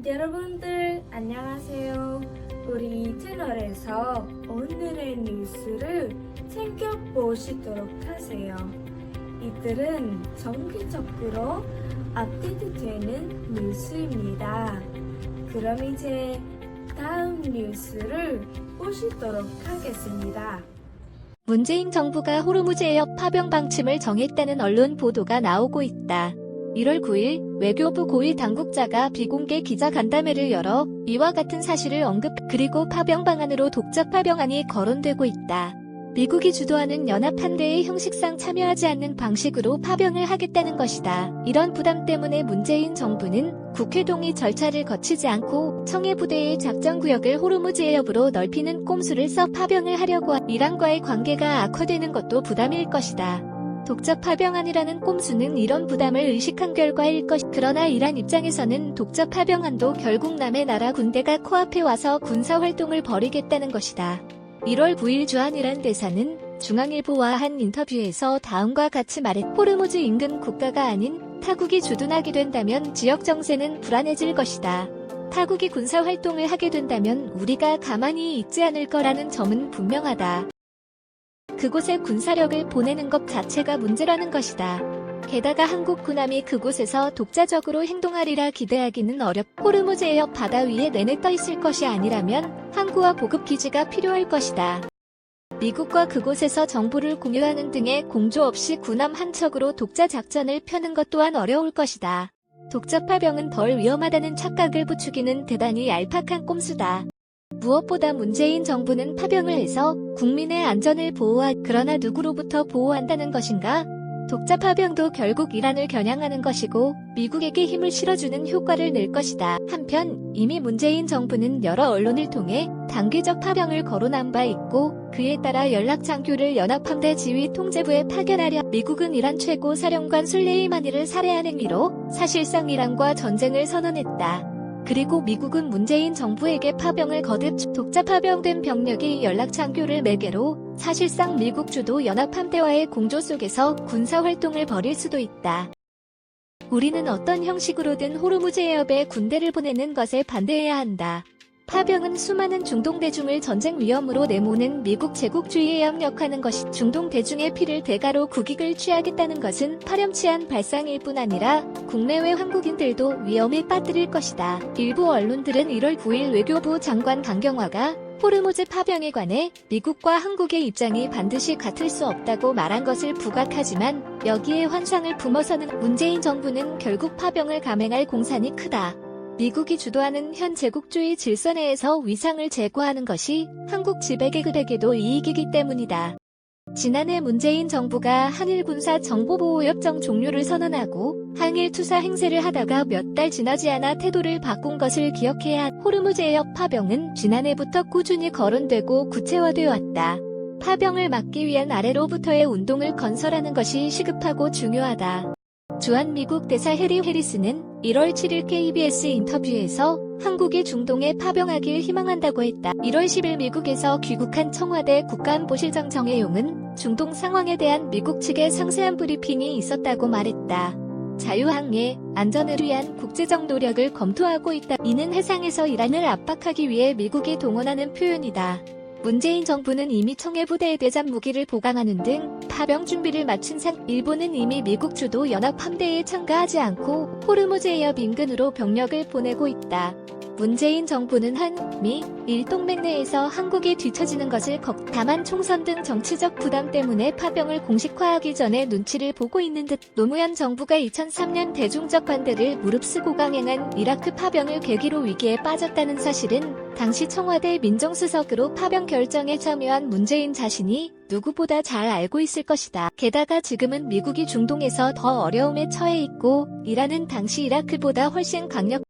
여러분들 안녕하세요. 우리 채널에서 오늘의 뉴스를 챙겨보시도록 하세요. 이들은 정기적으로 업데이트되는 뉴스입니다. 그럼 이제 다음 뉴스를 보시도록 하겠습니다. 문재인 정부가 호르무즈 해협 파병 방침을 정했다는 언론 보도가 나오고 있다. 1월 9일 외교부 고위 당국자가 비공개 기자간담회를 열어 이와 같은 사실을 언급, 그리고 파병 방안으로 독자 파병안이 거론되고 있다. 미국이 주도하는 연합함대의 형식상 참여하지 않는 방식으로 파병을 하겠다는 것이다. 이런 부담 때문에 문재인 정부는 국회 동의 절차를 거치지 않고 청해부대의 작전구역을 호르무즈 해협으로 넓히는 꼼수를 써 파병을 하려고 이란과의 관계가 악화되는 것도 부담일 것이다. 독자 파병안이라는 꼼수는 이런 부담을 의식한 결과일 것이다. 그러나 이란 입장에서는 독자 파병안도 결국 남의 나라 군대가 코앞에 와서 군사활동을 벌이겠다는 것이다. 1월 9일 주한 이란 대사는 중앙일보와 한 인터뷰에서 다음과 같이 말했다. 호르무즈 인근 국가가 아닌 타국이 주둔하게 된다면 지역 정세는 불안해질 것이다. 타국이 군사활동을 하게 된다면 우리가 가만히 있지 않을 거라는 점은 분명하다. 그곳에 군사력을 보내는 것 자체가 문제라는 것이다. 게다가 한국 군함이 그곳에서 독자적으로 행동하리라 기대하기는 호르무즈 해협 바다 위에 내내 떠 있을 것이 아니라면 항구와 보급기지가 필요할 것이다. 미국과 그곳에서 정보를 공유하는 등의 공조 없이 군함 한 척으로 독자 작전을 펴는 것 또한 어려울 것이다. 독자 파병은 덜 위험하다는 착각을 부추기는 대단히 얄팍한 꼼수다. 무엇보다 문재인 정부는 파병을 해서 국민의 안전을 그러나 누구로부터 보호한다는 것인가? 독자 파병도 결국 이란을 겨냥하는 것이고 미국에게 힘을 실어주는 효과를 낼 것이다. 한편 이미 문재인 정부는 여러 언론을 통해 단계적 파병을 거론한 바 있고, 그에 따라 연락장교를 연합함대 지휘 통제부에 파견하려 미국은 이란 최고 사령관 술레이마니를 살해한 행위로 사실상 이란과 전쟁을 선언했다. 그리고 미국은 문재인 정부에게 파병을 거듭 독자 파병된 병력이 연락장교를 매개로 사실상 미국 주도 연합함대와의 공조 속에서 군사활동을 벌일 수도 있다. 우리는 어떤 형식으로든 호르무즈 해협에 군대를 보내는 것에 반대해야 한다. 파병은 수많은 중동 대중을 전쟁 위험으로 내모는 미국 제국주의에 협력하는 것이, 중동 대중의 피를 대가로 국익을 취하겠다는 것은 파렴치한 발상일 뿐 아니라 국내외 한국인들도 위험에 빠뜨릴 것이다. 일부 언론들은 1월 9일 외교부 장관 강경화가 호르무즈 파병에 관해 미국과 한국의 입장이 반드시 같을 수 없다고 말한 것을 부각하지만, 여기에 환상을 품어서는 문재인 정부는 결국 파병을 감행할 공산이 크다. 미국이 주도하는 현 제국주의 질서 내에서 위상을 제고하는 것이 한국 지배계급에게도 이익이기 때문이다. 지난해 문재인 정부가 한일 군사 정보보호협정 종료를 선언하고 항일 투사 행세를 하다가 몇 달 지나지 않아 태도를 바꾼 것을 기억해야 한다. 호르무즈 해협 파병은 지난해부터 꾸준히 거론되고 구체화되어 왔다. 파병을 막기 위한 아래로부터의 운동을 건설하는 것이 시급하고 중요하다. 주한 미국 대사 해리 해리스는 1월 7일 KBS 인터뷰에서 한국이 중동에 파병하길 희망한다고 했다. 1월 10일 미국에서 귀국한 청와대 국가안보실장 정혜용은 중동 상황에 대한 미국 측의 상세한 브리핑이 있었다고 말했다. 자유항해, 안전을 위한 국제적 노력을 검토하고 있다. 이는 해상에서 이란을 압박하기 위해 미국이 동원하는 표현이다. 문재인 정부는 이미 청해부대에 대잠 무기를 보강하는 등 파병 준비를 마친 일본은 이미 미국 주도 연합함대에 참가하지 않고 호르무즈 해협 인근으로 병력을 보내고 있다. 문재인 정부는 한, 일 동맹 내에서 한국이 뒤처지는 것을 다만 총선 등 정치적 부담 때문에 파병을 공식화하기 전에 눈치를 보고 있는 듯. 노무현 정부가 2003년 대중적 반대를 무릅쓰고 강행한 이라크 파병을 계기로 위기에 빠졌다는 사실은 당시 청와대 민정수석으로 파병 결정에 참여한 문재인 자신이 누구보다 잘 알고 있을 것이다. 게다가 지금은 미국이 중동에서 더 어려움에 처해 있고 이란은 당시 이라크보다 훨씬 강력